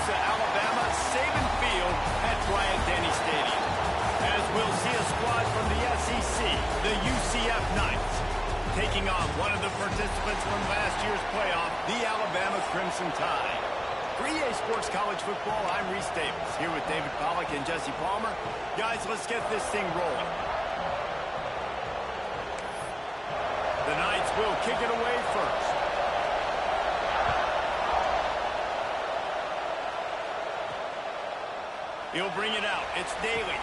to Alabama saving field at Bryant-Denny Stadium. As we'll see a squad from the SEC, the UCF Knights, taking on one of the participants from last year's playoff, the Alabama Crimson Tide. For EA Sports College Football, I'm Reese Davis, here with David Pollack and Jesse Palmer. Guys, let's get this thing rolling. The Knights will kick it away first. He'll bring it out. It's Daly.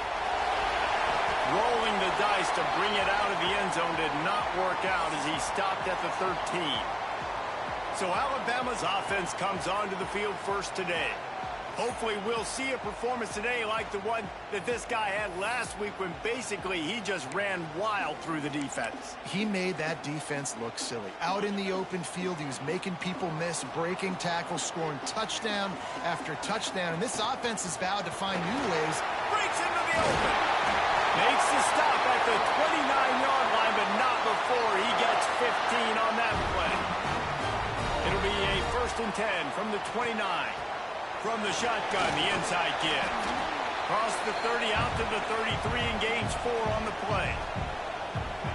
Rolling the dice to bring it out of the end zone did not work out as he stopped at the 13. So Alabama's offense comes onto the field first today. Hopefully we'll see a performance today like the one that this guy had last week when basically he just ran wild through the defense. He made that defense look silly. Out in the open field, he was making people miss, breaking tackles, scoring touchdown after touchdown. And this offense has vowed to find new ways. Breaks into the open. Makes the stop at the 29-yard line, but not before he gets 15 on that play. It'll be a 1st and 10 from the 29. From the shotgun, the inside give. Cross the 30 out to the 33 and gains 4 on the play.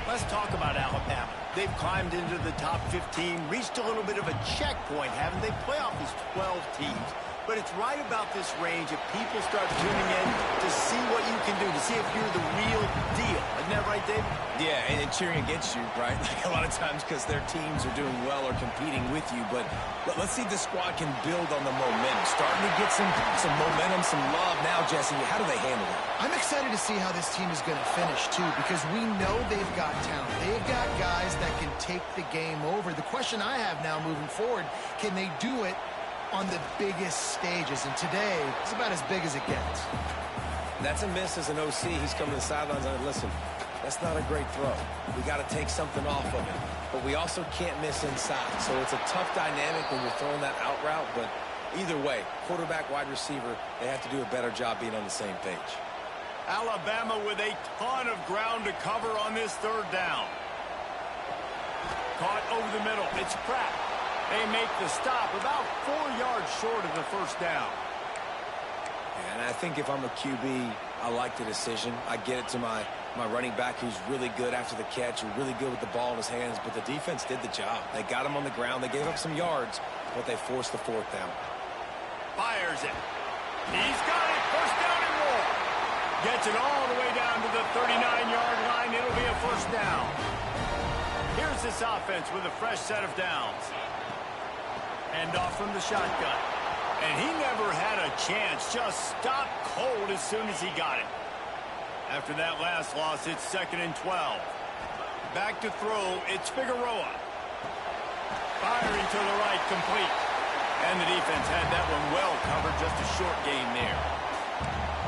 Let's talk about Alabama. They've climbed into the top 15, reached a little bit of a checkpoint, haven't they? Playoff is 12 teams. But it's right about this range if people start tuning in to see what you can do, to see if you're the real deal. Isn't that right, David? Yeah, and cheering against you, right? Like a lot of times because their teams are doing well or competing with you. But let's see if the squad can build on the momentum. Starting to get some momentum, some love now, Jesse. How do they handle it? I'm excited to see how this team is going to finish, too, because we know they've got talent. They've got guys that can take the game over. The question I have now moving forward, can they do it on the biggest stages? And today, it's about as big as it gets. That's a miss as an OC. He's coming to the sidelines and listen, that's not a great throw. We got to take something off of it. But we also can't miss inside. So it's a tough dynamic when you're throwing that out route. But either way, quarterback, wide receiver, they have to do a better job being on the same page. Alabama with a ton of ground to cover on this 3rd down. Caught over the middle. It's Pratt. They make the stop about 4 yards short of the 1st down. And I think if I'm a QB, I like the decision. I get it to my running back who's really good after the catch, who's really good with the ball in his hands, but the defense did the job. They got him on the ground. They gave up some yards, but they forced the 4th down. Fires it. He's got it. 1st down and more. Gets it all the way down to the 39-yard line. It'll be a 1st down. Here's this offense with a fresh set of downs. Hand off from the shotgun. And he never had a chance. Just stopped cold as soon as he got it. After that last loss, it's 2nd and 12. Back to throw, it's Figueroa. Firing to the right, complete. And the defense had that one well covered, just a short gain there.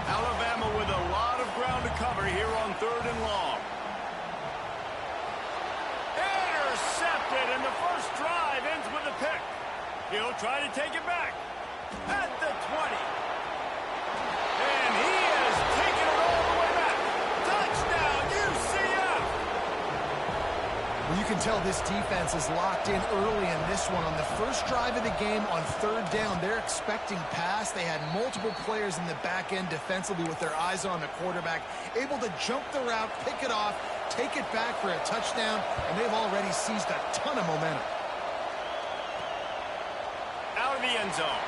Alabama with a lot of ground to cover here on 3rd and long. Intercepted, and the first drive ends with a pick. He'll try to take it back at the 20. And he has taken it all the way back. Touchdown, UCF! Well, you can tell this defense is locked in early in this one. On the first drive of the game on 3rd down, they're expecting pass. They had multiple players in the back end defensively with their eyes on the quarterback, able to jump the route, pick it off, take it back for a touchdown, and they've already seized a ton of momentum. Out of the end zone.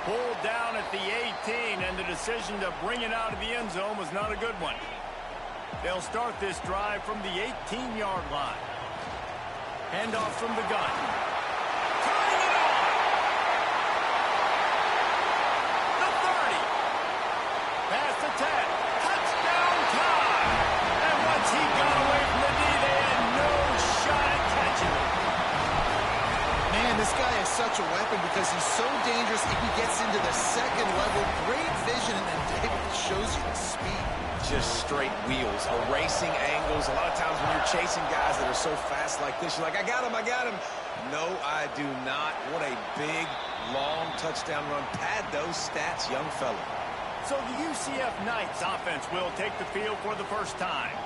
Pulled down at the 18, and the decision to bring it out of the end zone was not a good one. They'll start this drive from the 18-yard line. Handoff from the gun. Tying it on. The 30. Past the 10. Touchdown time. And once he got away from the D, they had no shot at catching him. Man, this guy is such a weapon because he's so dangerous if he gets into the 2nd level. Great vision, and then David shows you the speed. Just straight wheels, erasing angles. A lot of times when you're chasing guys that are so fast like this, you're like, I got him, I got him. No, I do not. What a big, long touchdown run. Pad those stats, young fella. So the UCF Knights offense will take the field for the first time.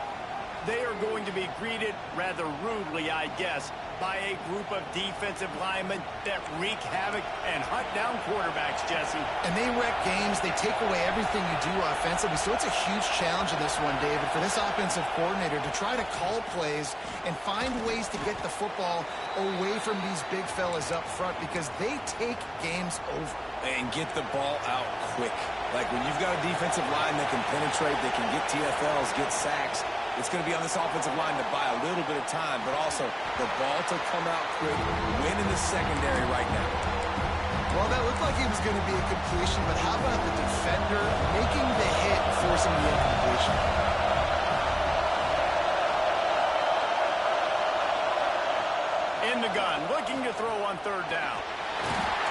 they are going to be greeted rather rudely, I guess, by a group of defensive linemen that wreak havoc and hunt down quarterbacks, Jesse. And they wreck games. They take away everything you do offensively. So it's a huge challenge in this one, David, for this offensive coordinator to try to call plays and find ways to get the football away from these big fellas up front because they take games over. And get the ball out quick. Like when you've got a defensive line that can penetrate, that can get TFLs, get sacks, it's going to be on this offensive line to buy a little bit of time, but also the ball to come out quick, win in the secondary right now. Well, that looked like it was going to be a completion, but how about the defender making the hit, forcing the incompletion? In the gun, looking to throw on third down.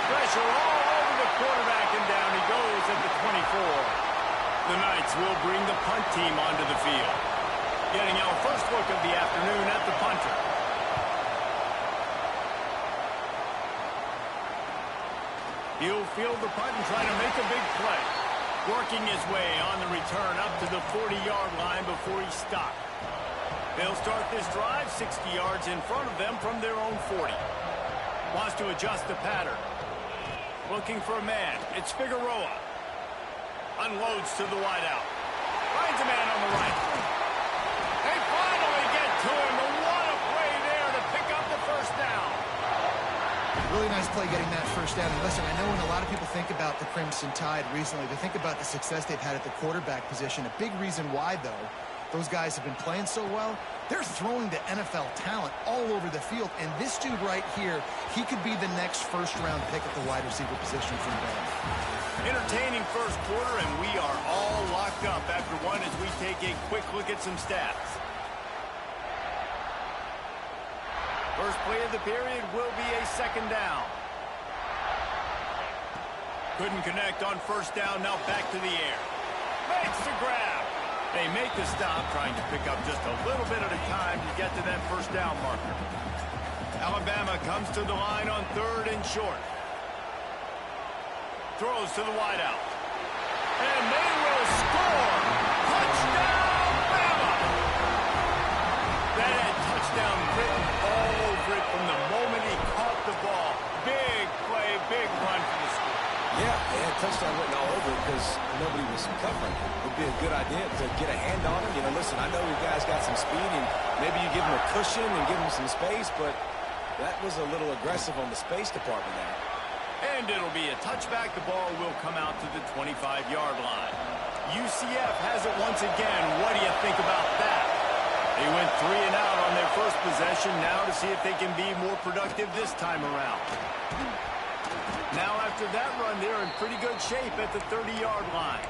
Pressure all over the quarterback, and down he goes at the 24. The Knights will bring the punt team onto the field. Getting our first look of the afternoon at the punter. He'll field the punt and try to make a big play. Working his way on the return up to the 40-yard line before he stopped. They'll start this drive 60 yards in front of them from their own 40. Wants to adjust the pattern. Looking for a man. It's Figueroa. Unloads to the wideout. Finds a man on the right. They finally get to him. What a play there to pick up the first down. Really nice play getting that first down. And listen, I know when a lot of people think about the Crimson Tide recently, they think about the success they've had at the quarterback position. A big reason why, though, those guys have been playing so well, they're throwing to NFL talent all over the field. And this dude right here, he could be the next first-round pick at the wide receiver position from Bama. Entertaining first quarter, and we are all locked up after one as we take a quick look at some stats. First play of the period will be a second down. Couldn't connect on first down, now back to the air. Makes the grab. They make the stop, trying to pick up just a little bit at a time to get to that first down marker. Alabama comes to the line on third and short. Throws to the wideout. And they will score! Touchdown, Bama! That had touchdown written all over it from the moment he caught the ball. Big play, big run for the score. Yeah, they had touchdown written all over it because nobody was covering it. It would be a good idea to get a hand on him. You know, listen, I know you guys got some speed, and maybe you give him a cushion and give him some space, but that was a little aggressive on the space department there. And it'll be a touchback. The ball will come out to the 25-yard line. UCF has it once again. What do you think about that? They went 3 and out on their first possession. Now to see if they can be more productive this time around. Now after that run, they're in pretty good shape at the 30-yard line.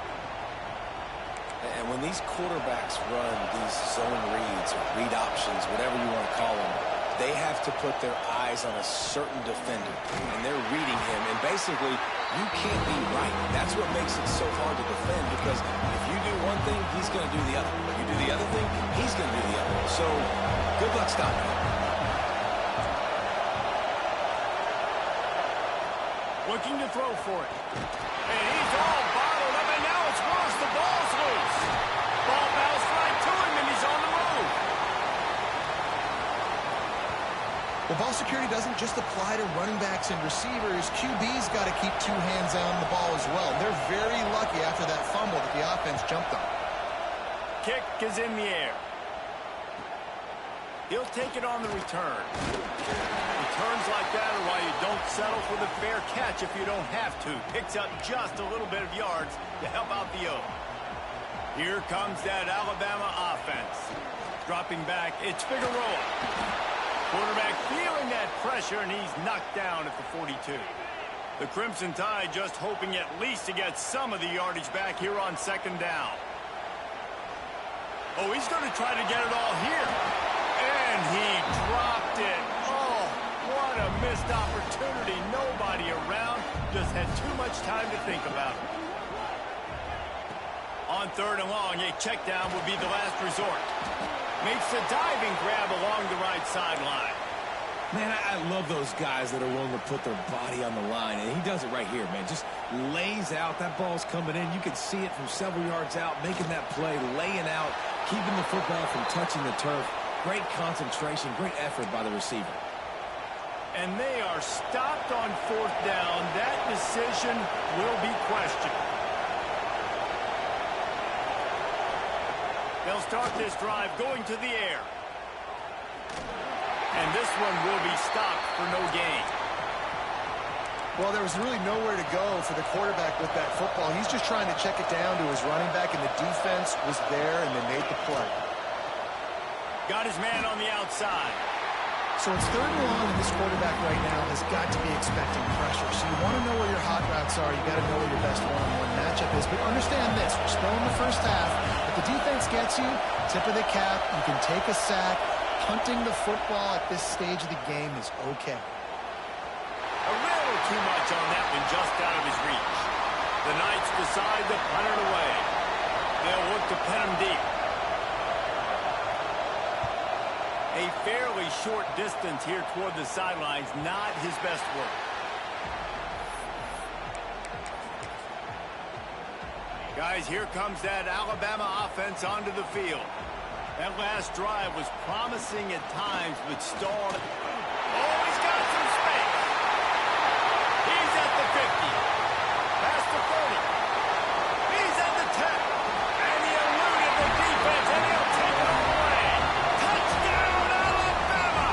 And when these quarterbacks run these zone reads or read options, whatever you want to call them, they have to put their eyes on a certain defender, and they're reading him. And basically, you can't be right. That's what makes it so hard to defend, because if you do one thing, he's going to do the other. If you do the other thing, he's going to do the other. So good luck stopping him. Looking to throw for it. And he's all bottled up, and now it's worse. The ball's loose. Ball bounced right to him, and he's on the move. Well, ball security doesn't just apply to running backs and receivers. QB's got to keep 2 hands on the ball as well. They're very lucky after that fumble that the offense jumped on. Kick is in the air. He'll take it on the return. Returns like that are why you don't settle for the fair catch if you don't have to. Picks up just a little bit of yards to help out the O. Here comes that Alabama offense. Dropping back, it's Figueroa. Quarterback feeling that pressure, and he's knocked down at the 42. The Crimson Tide just hoping at least to get some of the yardage back here on second down. Oh, he's going to try to get it all here. And he dropped it. Oh, what a missed opportunity. Nobody around. Just had too much time to think about it. On third and long, a check down would be the last resort. Makes a diving grab along the right sideline. Man, I love those guys that are willing to put their body on the line, and he does it right here, man. Just lays out. That ball's coming in. You can see it from several yards out, making that play, laying out keeping the football from touching the turf. Great concentration, great effort by the receiver. And they are stopped on fourth down. That decision will be questioned. They'll start this drive going to the air. And this one will be stopped for no gain. Well, there was really nowhere to go for the quarterback with that football. He's just trying to check it down to his running back, and the defense was there, and they made the play. Got his man on the outside. So it's 3rd and long, and this quarterback right now has got to be expecting pressure. So you want to know where your hot routes are. You got to know where your best one-on-one matchup is. But understand this: we're still in the first half. If the defense gets you, tip of the cap, you can take a sack. Punting the football at this stage of the game is okay. A little too much on that one, just out of his reach. The Knights decide to punt it away. They'll look to pin him deep. A fairly short distance here toward the sidelines, not his best work. Guys, here comes that Alabama offense onto the field. That last drive was promising at times, but stalled. Oh, he's got some space. He's at the 50. Past the 30. He's at the 10. And he eluded the defense, and he'll take it all away. Touchdown, Alabama!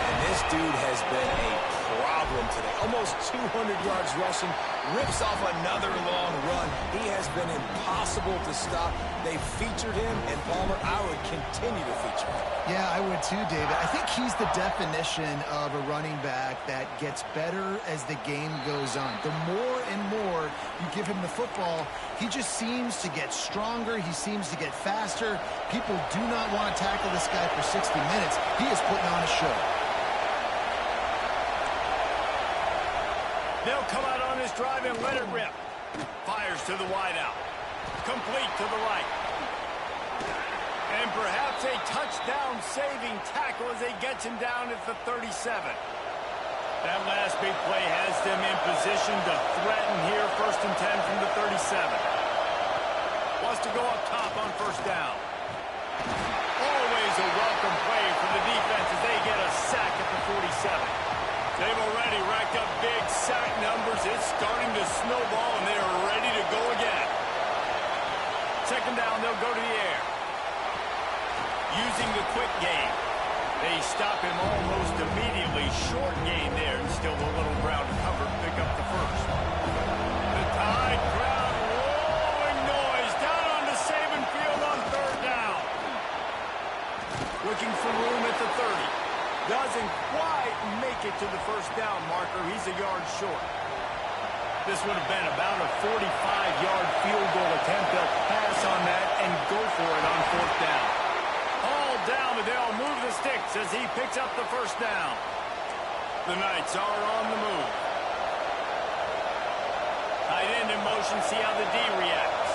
And this dude has been a problem today. Almost 200 yards rushing. Rips off another long run. He has been impossible to stop. They featured him, and Palmer, I would continue to feature him. Yeah, I would too, David. I think he's the definition of a running back that gets better as the game goes on. The more and more you give him the football, he just seems to get stronger. He seems to get faster. People do not want to tackle this guy for 60 minutes. He is putting on a show. They'll come out on this drive and let it rip. Fires to the wideout. Complete to the right. And perhaps a touchdown-saving tackle as they get him down at the 37. That last big play has them in position to threaten here, 1st and 10 from the 37. Wants to go up top on 1st down. Always a welcome play for the defense as they get a sack at the 47. They've already racked up big sack numbers. It's starting to snowball, and they are ready to go again. 2nd down, they'll go to the air. Using the quick game. They stop him almost immediately. Short gain there, and still a little ground to cover to pick up the 1st. The Tide crowd rolling noise down on the Saban field on 3rd down. Looking for room at the 30. Doesn't quite make it to the 1st down marker. He's a yard short. This would have been about a 45-yard field goal attempt. They'll pass on that and go for it on 4th down. All down, but they'll move the sticks as he picks up the 1st down. The Knights are on the move. Tight end in motion, see how the D reacts.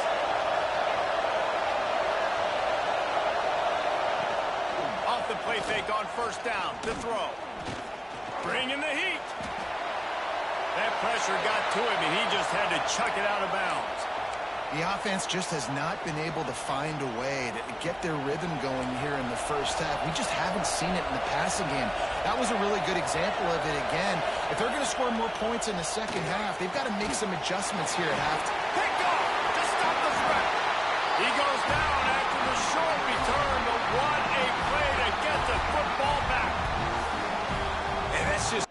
Off the play fake on 1st down. The throw. Bringing the heat. That pressure got to him, and he just had to chuck it out of bounds. The offense just has not been able to find a way to get their rhythm going here in the 1st half. We just haven't seen it in the passing game. That was a really good example of it again. If they're going to score more points in the 2nd half, they've got to make some adjustments here at halftime. Pick off to stop the threat. He goes down after the short return, but what a play to get the football back. And that's just...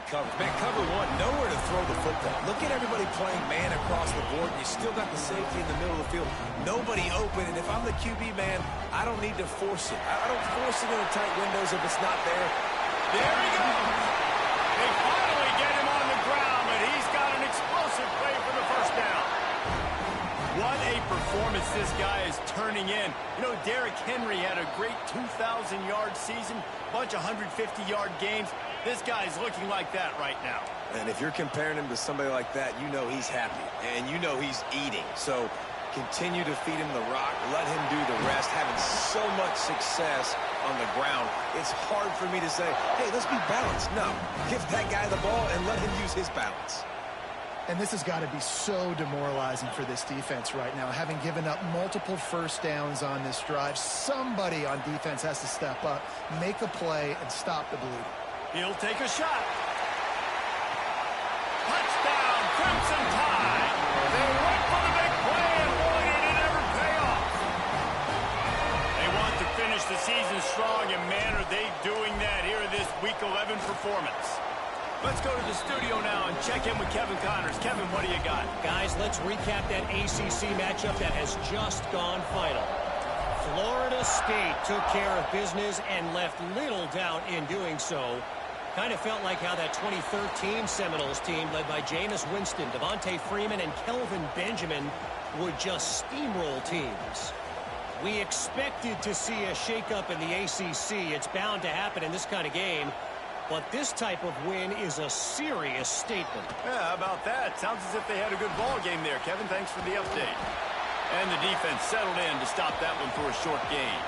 Coverage. Man, cover one, nowhere to throw the football. Look at everybody playing man across the board. You still got the safety in the middle of the field. Nobody open, and if I'm the QB man, I don't need to force it. I don't force it in the tight windows if it's not there. There he goes. They finally get him on the ground, but he's got an explosive play for the 1st down. What a performance this guy is turning in. You know, Derrick Henry had a great 2,000-yard season, bunch of 150-yard games. This guy's looking like that right now. And if you're comparing him to somebody like that, you know he's happy. And you know he's eating. So continue to feed him the rock. Let him do the rest. Having so much success on the ground, it's hard for me to say, hey, let's be balanced. No, give that guy the ball and let him use his balance. And this has got to be so demoralizing for this defense right now. Having given up multiple first downs on this drive, somebody on defense has to step up, make a play, and stop the bleeding. He'll take a shot. Touchdown, Crimson Tide. They went for the big play, and boy, did it ever pay off. They want to finish the season strong, and man, are they doing that here in this Week 11 performance. Let's go to the studio now and check in with Kevin Connors. Kevin, what do you got? Guys, let's recap that ACC matchup that has just gone final. Florida State took care of business and left little doubt in doing so. Kind of felt like how that 2013 Seminoles team led by Jameis Winston, Devontae Freeman, and Kelvin Benjamin would just steamroll teams. We expected to see a shakeup in the ACC. It's bound to happen in this kind of game. But this type of win is a serious statement. Yeah, how about that? Sounds as if they had a good ball game there. Kevin, thanks for the update. And the defense settled in to stop that one for a short gain.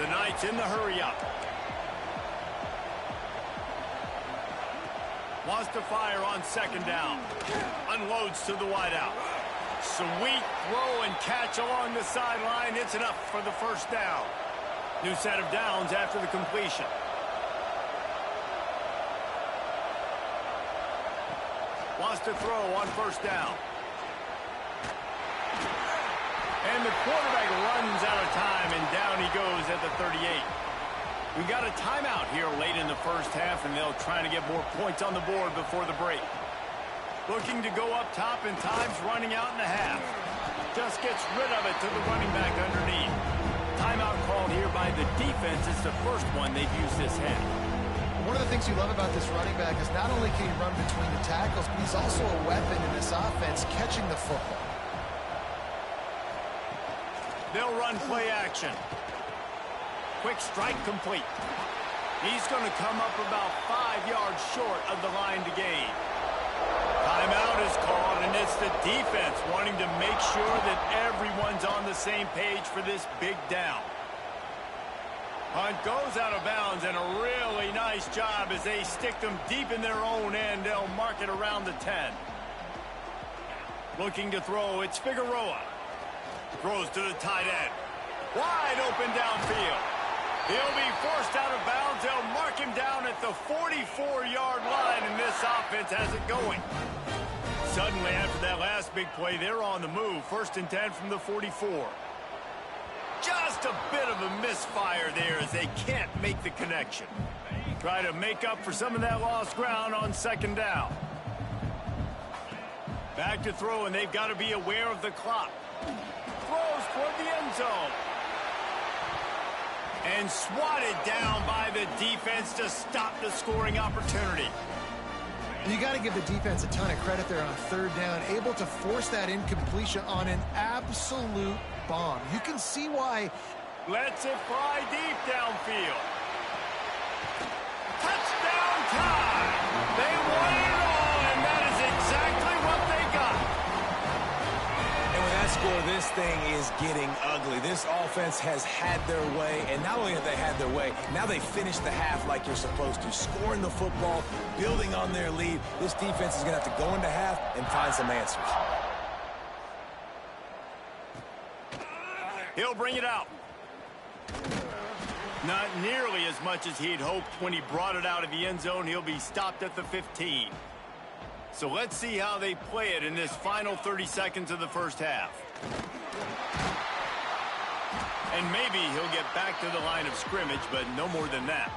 The Knights in the hurry-up. Wants to fire on second down. Unloads to the wideout. Sweet throw and catch along the sideline. It's enough for the first down. New set of downs after the completion. Wants to throw on first down. And the quarterback runs out of time, and down he goes at the 38. We got a timeout here late in the first half, and they'll try to get more points on the board before the break. Looking to go up top, and time's running out in the half. Just gets rid of it to the running back underneath. Timeout called here by the defense. It's the first one they've used this half. One of the things you love about this running back is not only can he run between the tackles, but he's also a weapon in this offense, catching the football. They'll run play action. Quick strike complete. He's going to come up about 5 yards short of the line to gain. Timeout is called, and it's the defense wanting to make sure that everyone's on the same page for this big down. Punt goes out of bounds, and a really nice job as they stick them deep in their own end. They'll mark it around the 10. Looking to throw, it's Figueroa. Throws to the tight end. Wide open downfield. He'll be forced out of bounds. They'll mark him down at the 44-yard line, and this offense has it going. Suddenly, after that last big play, they're on the move. 1st and 10 from the 44. Just a bit of a misfire there as they can't make the connection. Try to make up for some of that lost ground on second down. Back to throw, and they've got to be aware of the clock. Throws toward the end zone. And swatted down by the defense to stop the scoring opportunity. You got to give the defense a ton of credit there on third down, able to force that incompletion on an absolute bomb. You can see why. Lets it fly deep downfield. Touchdown time! They won it all, and that is exactly what they got. And with that score, this thing is getting ugly. This offense has had their way, and not only have they had their way, now they finish the half like you're supposed to, scoring the football, building on their lead. This defense is going to have to go into half and find some answers. He'll bring it out. Not nearly as much as he'd hoped when he brought it out of the end zone. He'll be stopped at the 15. So let's see how they play it in this final 30 seconds of the first half. And maybe he'll get back to the line of scrimmage, but no more than that.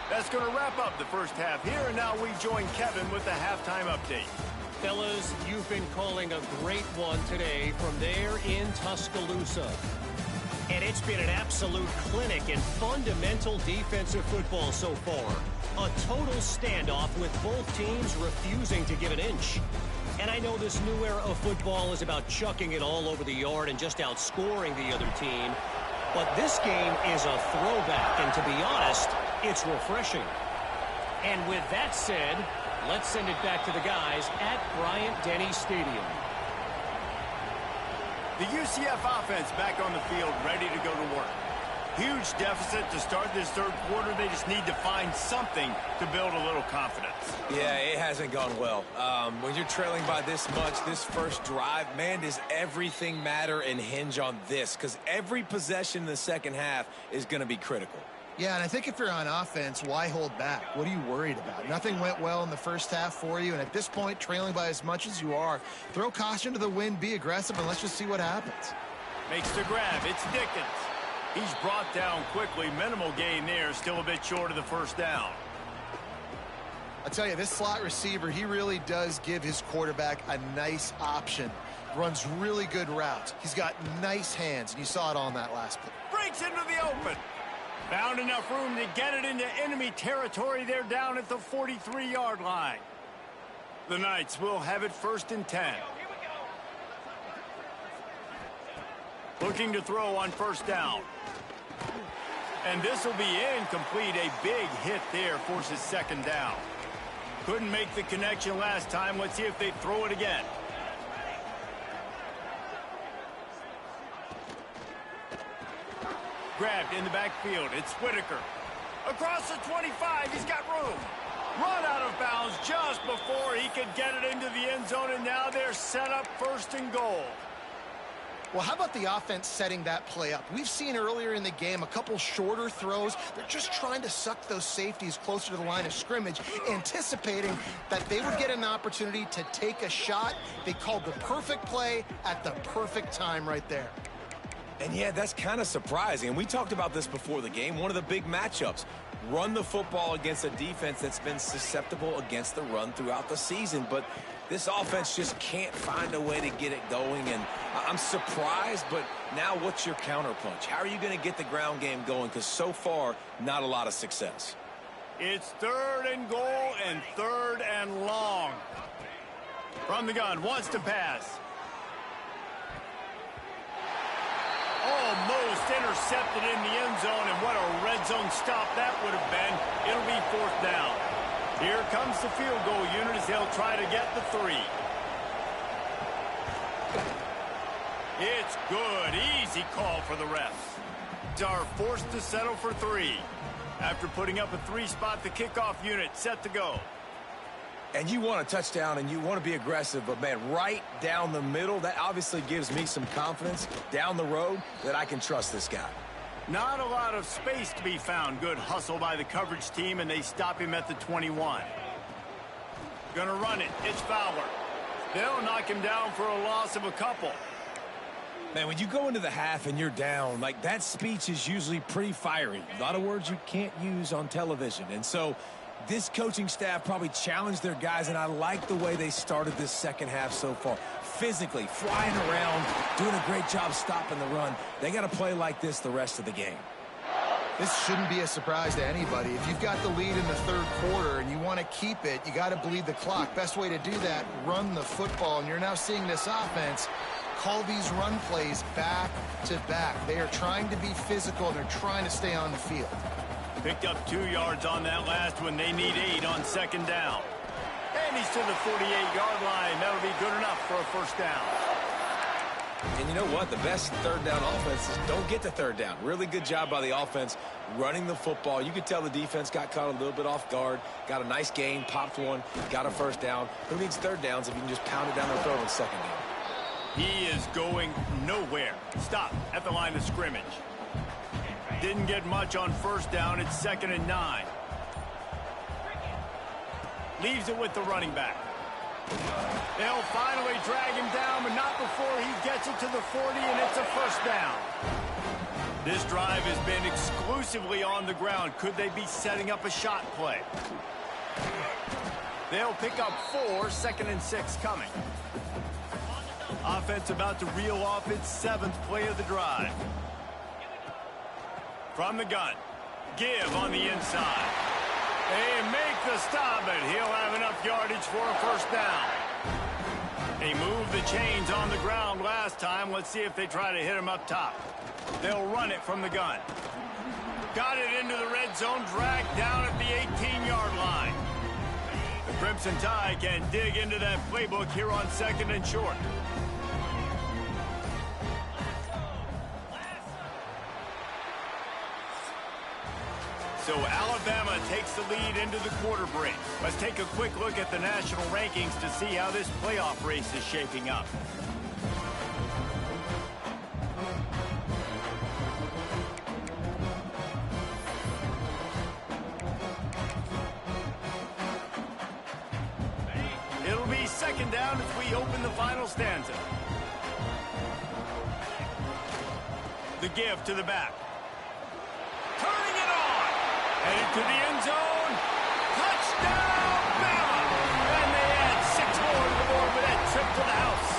That's going to wrap up the first half here, and now we join Kevin with the halftime update. Fellas, you've been calling a great one today from there in Tuscaloosa. And it's been an absolute clinic in fundamental defensive football so far. A total standoff with both teams refusing to give an inch. And I know this new era of football is about chucking it all over the yard and just outscoring the other team. But this game is a throwback, and to be honest, it's refreshing. And with that said, let's send it back to the guys at Bryant-Denny Stadium. The UCF offense back on the field, ready to go to work. Huge deficit to start this third quarter. They just need to find something to build a little confidence. Yeah, it hasn't gone well. When you're trailing by this much, this first drive, man, does everything matter and hinge on this? Because every possession in the second half is going to be critical. Yeah, and I think if you're on offense, why hold back? What are you worried about? Nothing went well in the first half for you, and at this point, trailing by as much as you are, throw caution to the wind, be aggressive, and let's just see what happens. Makes the grab. It's Dickens. He's brought down quickly. Minimal gain there. Still a bit short of the first down. I tell you, this slot receiver, he really does give his quarterback a nice option. Runs really good routes. He's got nice hands, and you saw it on that last play. Breaks into the open. Found enough room to get it into enemy territory. They're down at the 43-yard line. The Knights will have it 1st and 10. Looking to throw on first down. And this will be incomplete. A big hit there forces second down. Couldn't make the connection last time. Let's see if they throw it again. Grabbed in the backfield. It's Whitaker. Across the 25. He's got room. Run out of bounds just before he could get it into the end zone. And now they're set up 1st and goal. Well, how about the offense setting that play up? We've seen earlier in the game a couple shorter throws. They're just trying to suck those safeties closer to the line of scrimmage, anticipating that they would get an opportunity to take a shot. They called the perfect play at the perfect time right there. And yeah, that's kind of surprising. And we talked about this before the game. One of the big matchups. Run the football against a defense that's been susceptible against the run throughout the season. But this offense just can't find a way to get it going. And I'm surprised, but now what's your counterpunch? How are you going to get the ground game going? Because so far, not a lot of success. It's 3rd and goal and 3rd and long. From the gun, wants to pass. Almost intercepted in the end zone, and what a red zone stop that would have been. It'll be 4th down. Here comes the field goal unit as they'll try to get the 3. It's good. Easy call for the refs. They are forced to settle for 3. After putting up a 3-spot, the kickoff unit set to go. And you want a touchdown and you want to be aggressive, but man, right down the middle, that obviously gives me some confidence down the road that I can trust this guy. Not a lot of space to be found. Good hustle by the coverage team, and they stop him at the 21. Gonna run it. It's Fowler. They'll knock him down for a loss of a couple. Man, when you go into the half and you're down, like that speech is usually pretty fiery. A lot of words you can't use on television. And so this coaching staff probably challenged their guys, and I like the way they started this second half so far. Physically, flying around, doing a great job stopping the run. They got to play like this the rest of the game. This shouldn't be a surprise to anybody. If you've got the lead in the third quarter and you want to keep it, you got to bleed the clock. Best way to do that, run the football. And you're now seeing this offense call these run plays back to back. They are trying to be physical, and they're trying to stay on the field. Picked up 2 yards on that last one. They need 8 on second down. And he's to the 48-yard line. That'll be good enough for a first down. And you know what? The best third down offenses don't get to third down. Really good job by the offense running the football. You could tell the defense got caught a little bit off guard. Got a nice gain, popped one, got a first down. Who needs third downs if you can just pound it down their throat in second down? He is going nowhere. Stop at the line of scrimmage. Didn't get much on first down. It's 2nd and 9. Leaves it with the running back. They'll finally drag him down, but not before he gets it to the 40, and it's a first down. This drive has been exclusively on the ground. Could they be setting up a shot play? They'll pick up 4, 2nd and 6 coming. Offense about to reel off its 7th play of the drive. From the gun. Give on the inside. They make the stop, but he'll have enough yardage for a first down. They moved the chains on the ground last time. Let's see if they try to hit him up top. They'll run it from the gun. Got it into the red zone, dragged down at the 18-yard line. The Crimson Tide can dig into that playbook here on 2nd and short. So Alabama takes the lead into the quarter break. Let's take a quick look at the national rankings to see how this playoff race is shaping up. It'll be 2nd down as we open the final stanza. The give to the back. Turning it on. Headed to the end zone. Touchdown, Bama! And they add 6 more to the board with that trip to the house.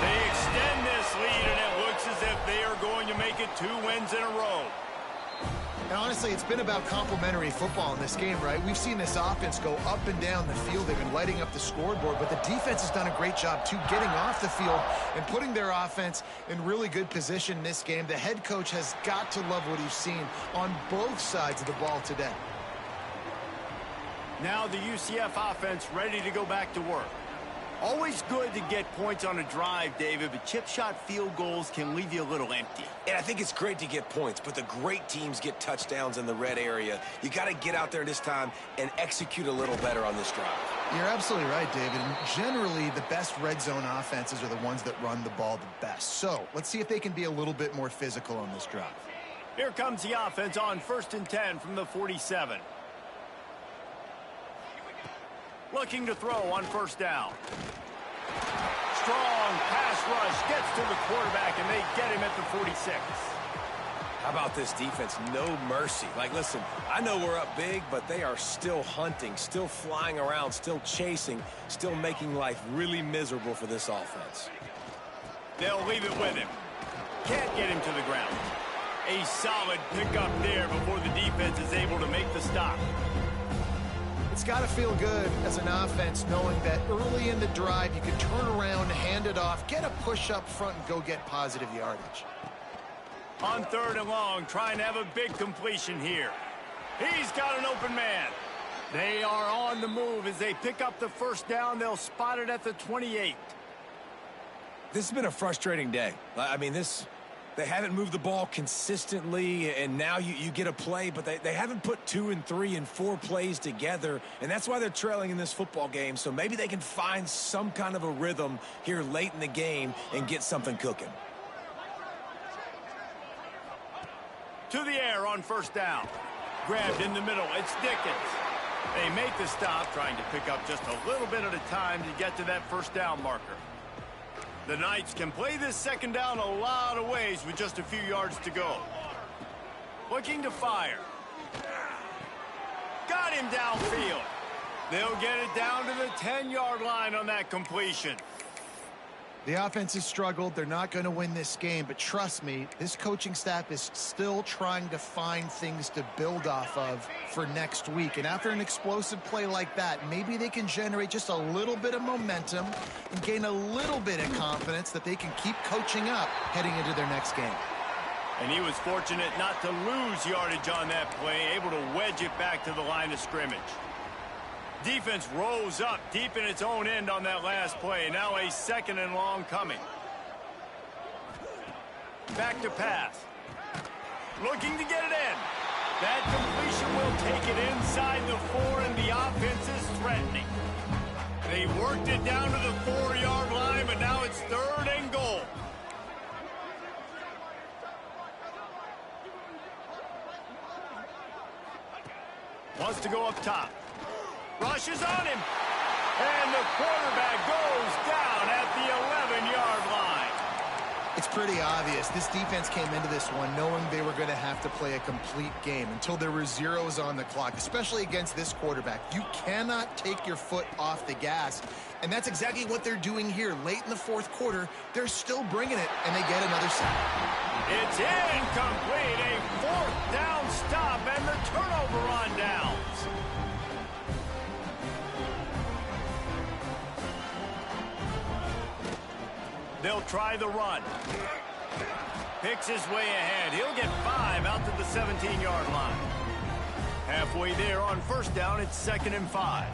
They extend this lead, and it looks as if they are going to make it 2 wins in a row. And honestly, it's been about complementary football in this game, right? We've seen this offense go up and down the field. They've been lighting up the scoreboard, but the defense has done a great job, too, getting off the field and putting their offense in really good position in this game. The head coach has got to love what he's seen on both sides of the ball today. Now the UCF offense ready to go back to work. Always good to get points on a drive, David, but chip shot field goals can leave you a little empty. And I think it's great to get points, but the great teams get touchdowns in the red area. You got to get out there this time and execute a little better on this drive. You're absolutely right, David. And generally, the best red zone offenses are the ones that run the ball the best. So let's see if they can be a little bit more physical on this drive. Here comes the offense on 1st and 10 from the 47. Looking to throw on 1st down. Strong pass rush gets to the quarterback, and they get him at the 46. How about this defense? No mercy. Like, listen, I know we're up big, but they are still hunting, still flying around, still chasing, still making life really miserable for this offense. They'll leave it with him. Can't get him to the ground. A solid pickup there before the defense is able to make the stop. It's got to feel good as an offense knowing that early in the drive you can turn around, hand it off, get a push up front, and go get positive yardage. On 3rd and long, trying to have a big completion here. He's got an open man. They are on the move as they pick up the 1st down. They'll spot it at the 28. This has been a frustrating day. I mean, they haven't moved the ball consistently, and now you get a play, but they haven't put 2 and 3 and 4 plays together, and that's why they're trailing in this football game. So maybe they can find some kind of a rhythm here late in the game and get something cooking. To the air on 1st down. Grabbed in the middle. It's Dickens. They make the stop, trying to pick up just a little bit at a time to get to that 1st down marker. The Knights can play this 2nd down a lot of ways with just a few yards to go. Looking to fire. Got him downfield. They'll get it down to the 10-yard line on that completion. The offense has struggled. They're not going to win this game, but trust me, this coaching staff is still trying to find things to build off of for next week. And after an explosive play like that, maybe they can generate just a little bit of momentum and gain a little bit of confidence that they can keep coaching up heading into their next game. And he was fortunate not to lose yardage on that play, able to wedge it back to the line of scrimmage. Defense rose up deep in its own end on that last play. Now a 2nd and long coming. Back to pass. Looking to get it in. That completion will take it inside the 4, and the offense is threatening. They worked it down to the 4-yard line, but now it's 3rd and goal. Wants to go up top. Rushes on him. And the quarterback goes down at the 11-yard line. It's pretty obvious. This defense came into this one knowing they were going to have to play a complete game until there were zeros on the clock, especially against this quarterback. You cannot take your foot off the gas, and that's exactly what they're doing here. Late in the fourth quarter, they're still bringing it, and they get another sack. It's incomplete. A fourth down stop and the turnover on downs. They'll try the run. Picks his way ahead. He'll get 5 out to the 17-yard line. Halfway there on first down, it's 2nd and 5.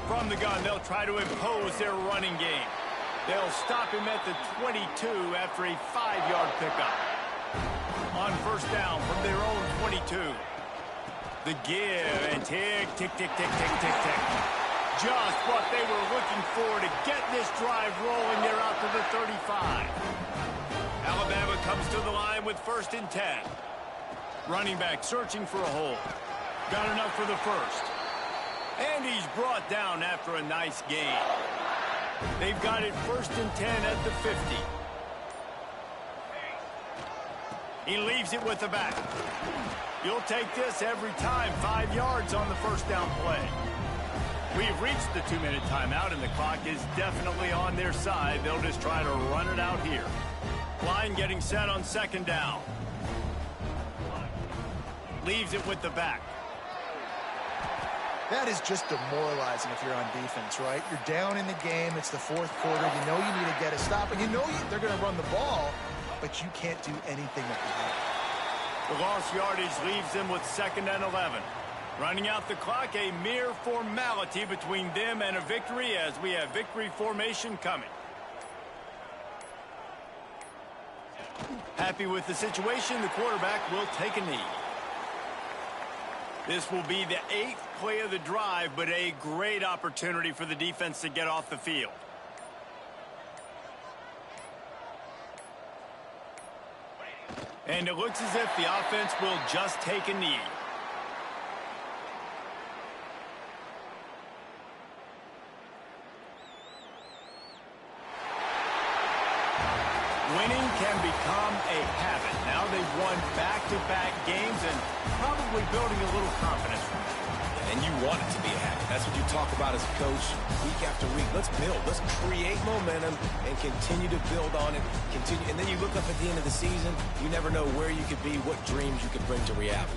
From the gun, they'll try to impose their running game. They'll stop him at the 22 after a 5-yard pickup. On first down from their own 22. The give and tick, tick, tick, tick, tick, tick, tick. Just what they were looking for to get this drive rolling. They're out to the 35. Alabama comes to the line with 1st and 10. Running back searching for a hole. Got enough for the first. And he's brought down after a nice gain. They've got it 1st and 10 at the 50. He leaves it with the back. You'll take this every time. 5 yards on the first down play. We've reached the 2-minute timeout, and the clock is definitely on their side. They'll just try to run it out here. Line getting set on 2nd down. Leaves it with the back. That is just demoralizing if you're on defense, right? You're down in the game. It's the fourth quarter. You know you need to get a stop, and you know they're going to run the ball, but you can't do anything about it. The lost yardage leaves them with 2nd and 11. Running out the clock, a mere formality between them and a victory as we have victory formation coming. Happy with the situation, the quarterback will take a knee. This will be the 8th play of the drive, but a great opportunity for the defense to get off the field. And it looks as if the offense will just take a knee. Winning can become a habit. Now they've won back-to-back games and probably building a little confidence from it. And you want it to be a habit. That's what you talk about as a coach week after week. Let's build. Let's create momentum and continue to build on it. And then you look up at the end of the season, you never know where you could be, what dreams you could bring to reality.